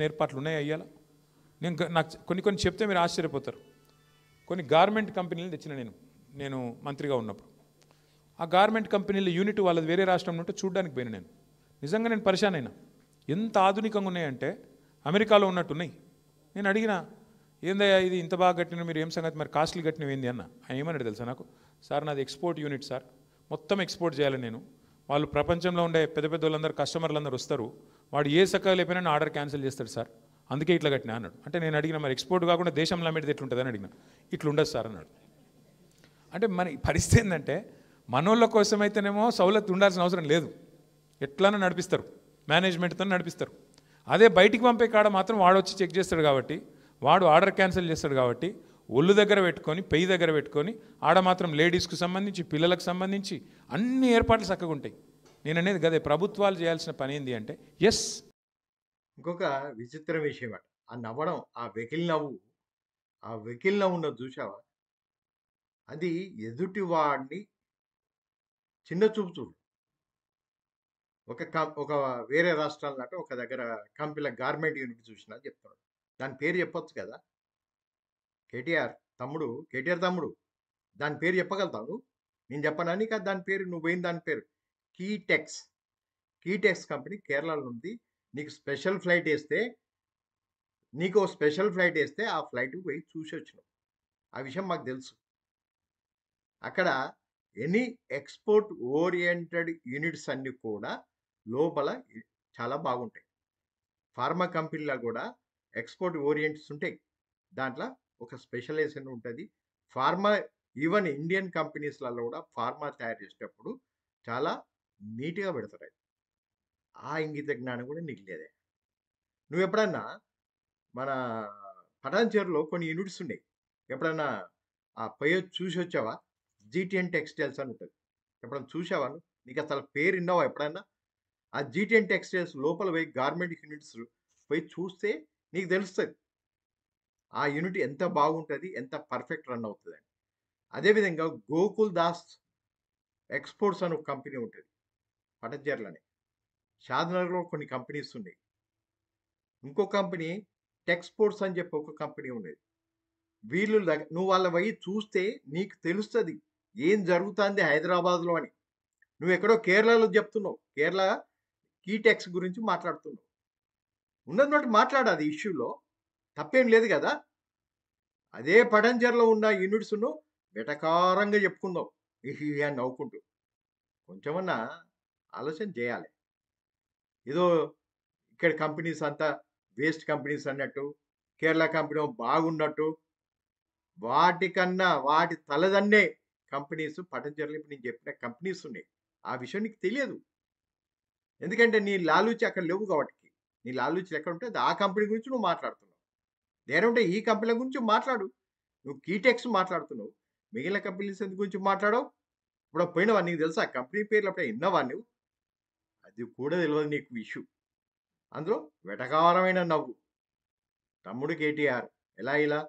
ఏర్పాట్లు ఉన్నాయి అయ్యాల. నాకు కొన్ని చెప్తే మీరు ఆశ్చర్యపోతారు. కొన్ని గార్మెంట్ కంపెనీలు తెచ్చిన నేను మంత్రిగా ఉన్నప్పుడు ఆ గార్మెంట్ కంపెనీల యూనిట్ వాళ్ళది వేరే రాష్ట్రం నుండి చూడడానికి పోయిన నేను నిజంగా నేను పరిశాన్ అయినా. ఎంత ఆధునికంగా ఉన్నాయంటే అమెరికాలో ఉన్నట్టున్నాయి. నేను అడిగిన ఏందయ్యా ఇది ఇంత బాగా కట్టిన మీరు ఏం సంగతి మరి కాస్ట్లీ కట్టినవి ఏంది అన్న. ఆయన ఏమన్నాడు తెలుసా నాకు, సార్ నాది ఎక్స్పోర్ట్ యూనిట్ సార్, మొత్తం ఎక్స్పోర్ట్ చేయాలి నేను. వాళ్ళు ప్రపంచంలో ఉండే పెద్ద పెద్ద వాళ్ళందరూ కస్టమర్లందరూ వస్తారు, వాడు ఏ సక్కగా లేకపోయినా ఆర్డర్ క్యాన్సిల్ చేస్తాడు సార్, అందుకే ఇట్లా కట్టినా అన్నాడు. అంటే నేను అడిగిన మరి ఎక్స్పోర్ట్ కాకుండా దేశంలో అమ్మేది ఎట్లుంటుందని అడిగిన. ఇట్లుండదు సార్ అన్నాడు. అంటే మన పరిస్థితి ఏంటంటే మనోళ్ళ కోసమైతేనేమో సౌలత్ ఉండాల్సిన అవసరం లేదు, ఎట్లన్నా నడిపిస్తారు, మేనేజ్మెంట్తో నడిపిస్తారు. అదే బయటికి పంపే కాడ మాత్రం వాడు వచ్చి చెక్ చేస్తాడు కాబట్టి, వాడు ఆర్డర్ క్యాన్సిల్ చేస్తాడు కాబట్టి ఒళ్ళు దగ్గర పెట్టుకొని పెయ్యి దగ్గర పెట్టుకొని ఆడ మాత్రం లేడీస్కు సంబంధించి పిల్లలకు సంబంధించి అన్ని ఏర్పాట్లు చక్కగా ఉంటాయి. నేను అనేది గదే ప్రభుత్వాలు చేయాల్సిన పని ఏంది అంటే ఎస్. ఇంకొక విచిత్ర విషయం అట ఆ నవ్వడం, ఆ వెకిలి నవ్వు, ఆ వెకిలి నవ్వు ఉన్నది చూసావా? అది ఎదుటి వాడిని చిన్న చూపు చూడు. ఒక వేరే రాష్ట్రాలన్నట్టు ఒక దగ్గర కంపెనీల గార్మెంట్ యూనిట్ చూసినా చెప్తున్నాడు. దాని పేరు చెప్పొచ్చు కదా. కేటీఆర్ తమ్ముడు దాని పేరు చెప్పగలుగుతావు నువ్వు? నేను చెప్పనా నీకు దాని పేరు? నువ్వు పోయిన దాని పేరు కీటెక్స్. కీటెక్స్ కంపెనీ కేరళలో ఉంది. నీకు స్పెషల్ ఫ్లైట్ వేస్తే ఆ ఫ్లైట్ పోయి చూసి వచ్చినావు. ఆ విషయం మాకు తెలుసు. అక్కడ ఎనీ ఎక్స్పోర్ట్ ఓరియంటెడ్ యూనిట్స్ అన్నీ కూడా లోపల చాలా బాగుంటాయి. ఫార్మా కంపెనీలో కూడా ఎక్స్పోర్ట్ ఓరియంట్స్ ఉంటాయి. దాంట్లో ఒక స్పెషలైజేషన్ ఉంటుంది. ఫార్మా ఈవెన్ ఇండియన్ కంపెనీస్లలో కూడా ఫార్మా తయారు చేసేటప్పుడు చాలా నీట్గా పెడతారు. ఆ ఇంగిత జ్ఞానం కూడా నీకు లేదే. నువ్వు ఎప్పుడన్నా మన పటాన్‌చెరులో కొన్ని యూనిట్స్ ఉన్నాయి. ఎప్పుడన్నా పోయొచ్చి చూసి వచ్చావా? జీటీఎన్ టెక్స్టైల్స్ అని ఉంటది. ఎప్పుడన్నా చూసావా నువ్వు? నీకు అసలు పేరు విన్నావా ఎప్పుడన్నా? ఆ జీటీఎన్ టెక్స్టైల్స్ లోపల పోయి గార్మెంట్ యూనిట్స్ పోయి చూస్తే నీకు తెలుస్తది. ఆ యూనిట్ ఎంత బాగుంటది, ఎంత పర్ఫెక్ట్ రన్ అవుతదని. అదేవిధంగా గోకుల్ దాస్ ఎక్స్‌పోర్ట్స్ అని ఒక కంపెనీ ఉంటది పటంచెర్లనే. షాద్‌నగర్‌లో కొన్ని కంపెనీస్ ఉన్నాయి. ఇంకో కంపెనీ టెక్స్‌పోర్ట్స్ అని చెప్పి ఒక కంపెనీ ఉండేది. నువ్వు వాళ్ళ పోయి చూస్తే నీకు తెలుస్తది ఏం జరుగుతాంది హైదరాబాద్‌లో అని. నువ్వెక్కడో కేరళలో చెప్తున్నావు. కేరళ కీటెక్స్ గురించి మాట్లాడుతున్నావు. ఉన్నది మాట్లాడాలి ఇష్యూలో. తప్పేం లేదు గదా! అదే పటంచెర్లో ఉన్న యూనిట్స్‌ను వెటకారంగా చెప్పుకుందాం. హిహి అని నవ్వుకుంటూ. కొంచెమన్నా ఆలోచన చేయాలి. ఏదో ఇక్కడ కంపెనీస్ అంతా వేస్ట్ కంపెనీస్ అన్నట్టు, కేరళ కంపెనీ బాగున్నట్టు, వాటి తలదన్నే కంపెనీస్ పటంచెర్లో ఇప్పుడు నేను చెప్పిన కంపెనీస్ ఉన్నాయి. ఆ విషయం నీకు తెలియదు. ఎందుకంటే నీ లాలూచి అక్కడ లేవు కాబట్టికి. నీ లాలూచీలు ఎక్కడుంటే ఆ కంపెనీ గురించి నువ్వు మాట్లాడుతున్నావు. లేదంటే ఈ కంపెనీల గురించి మాట్లాడు. నువ్వు కీటెక్స్ మాట్లాడుతున్నావు. మిగిలిన కంపెనీస్ గురించి మాట్లాడవు. ఇప్పుడు పోయినవా? నీకు తెలుసా కంపెనీ పేర్లు అప్పుడే ఇన్నవా నువ్వు? అది కూడా తెలవదు నీకు ఇష్యూ. అందులో వెటకారమైన నవ్వు. తమ్ముడు కేటీఆర్ ఎలా ఇలా?